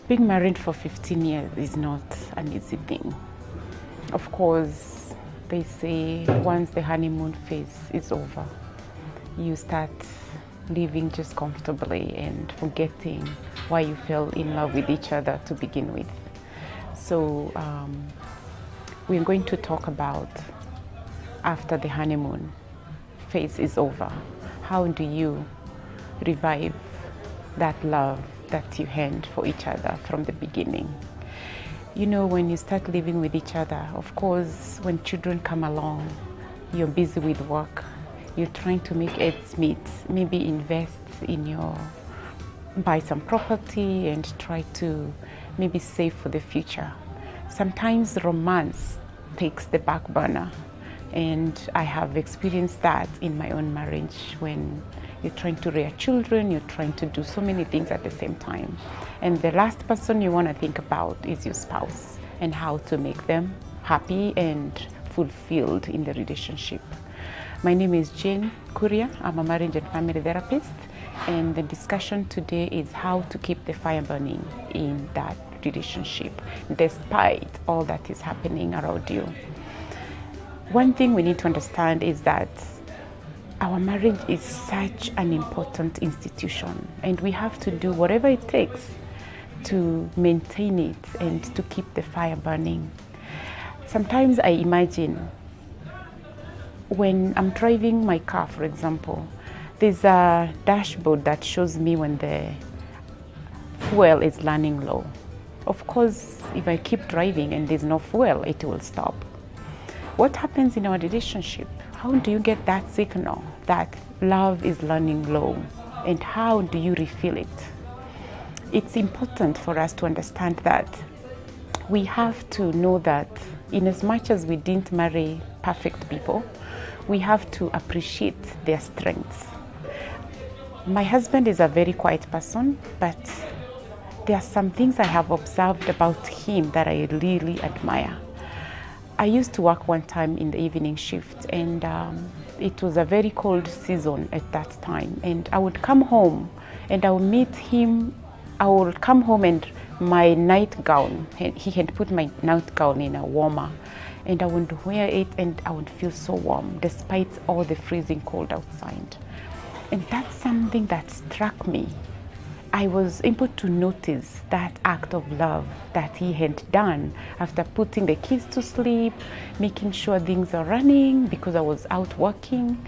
Being married for 15 years is not an easy thing. Of course, they say once the honeymoon phase is over, you start living just comfortably and forgetting why you fell in love with each other to begin with. So we're going to talk about after the honeymoon phase is over. How do you revive that love that you had for each other from the beginning? You know, when you start living with each other, of course, when children come along, you're busy with work, you're trying to make ends meet, maybe invest in buy some property and try to maybe save for the future. Sometimes romance takes the back burner, and I have experienced that in my own marriage. When you're trying to rear children, you're trying to do so many things at the same time. And the last person you want to think about is your spouse and how to make them happy and fulfilled in the relationship. My name is Jane Kuria. I'm a marriage and family therapist. And the discussion today is how to keep the fire burning in that relationship despite all that is happening around you. One thing we need to understand is that our marriage is such an important institution, and we have to do whatever it takes to maintain it and to keep the fire burning. Sometimes I imagine when I'm driving my car, for example, there's a dashboard that shows me when the fuel is running low. Of course, if I keep driving and there's no fuel, it will stop. What happens in our relationship? How do you get that signal that love is running low, and how do you refill it? It's important for us to understand that we have to know that in as much as we didn't marry perfect people, we have to appreciate their strengths. My husband is a very quiet person, but there are some things I have observed about him that I really admire. I used to work one time in the evening shift, and it was a very cold season at that time. And I would come home and I would meet him. I would come home and my nightgown, he had put my nightgown in a warmer, and I would wear it and I would feel so warm despite all the freezing cold outside. And that's something that struck me. I was able to notice that act of love that he had done after putting the kids to sleep, making sure things are running because I was out working.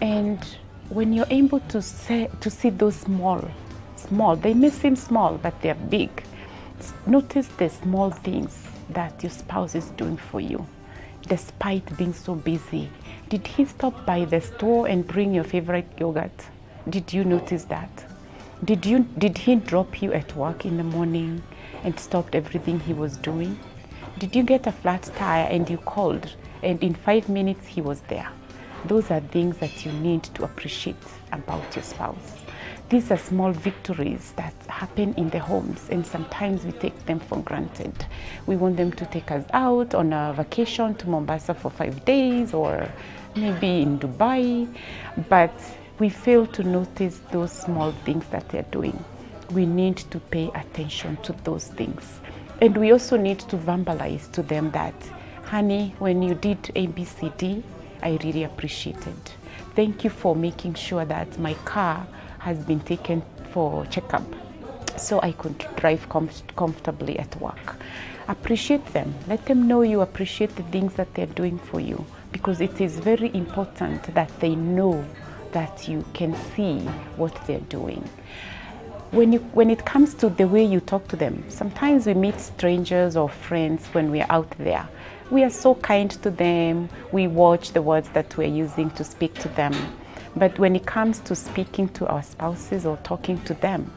And when you're able to see those small, they may seem small, but they're big. Notice the small things that your spouse is doing for you, despite being so busy. Did he stop by the store and bring your favorite yogurt? Did you notice that? Did he drop you at work in the morning and stopped everything he was doing? Did you get a flat tire and you called and in 5 minutes he was there? Those are things that you need to appreciate about your spouse. These are small victories that happen in the homes, and sometimes we take them for granted. We want them to take us out on a vacation to Mombasa for 5 days or maybe in Dubai, but we fail to notice those small things that they're doing. We need to pay attention to those things. And we also need to verbalize to them that, honey, when you did ABCD, I really appreciated. Thank you for making sure that my car has been taken for checkup so I could drive comfortably at work. Appreciate them. Let them know you appreciate the things that they're doing for you, because it is very important that they know that you can see what they're doing. When it comes to the way you talk to them, sometimes we meet strangers or friends when we're out there. We are so kind to them. We watch the words that we're using to speak to them. But when it comes to speaking to our spouses or talking to them,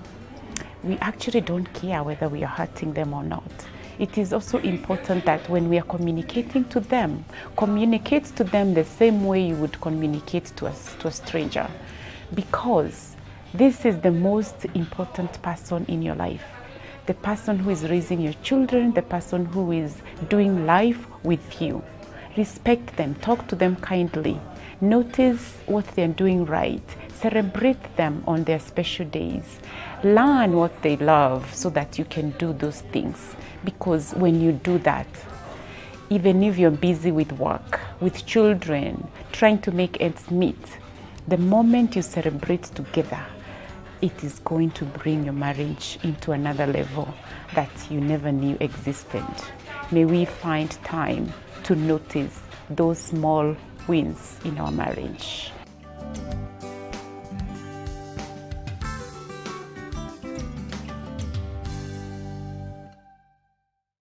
we actually don't care whether we are hurting them or not. It is also important that when we are communicating to them, communicate to them the same way you would communicate to a stranger, because this is the most important person in your life. The person who is raising your children, the person who is doing life with you. Respect them, talk to them kindly. Notice what they're doing right. Celebrate them on their special days. Learn what they love so that you can do those things. Because when you do that, even if you're busy with work, with children, trying to make ends meet, the moment you celebrate together, it is going to bring your marriage into another level that you never knew existed. May we find time to notice those small wins in our marriage.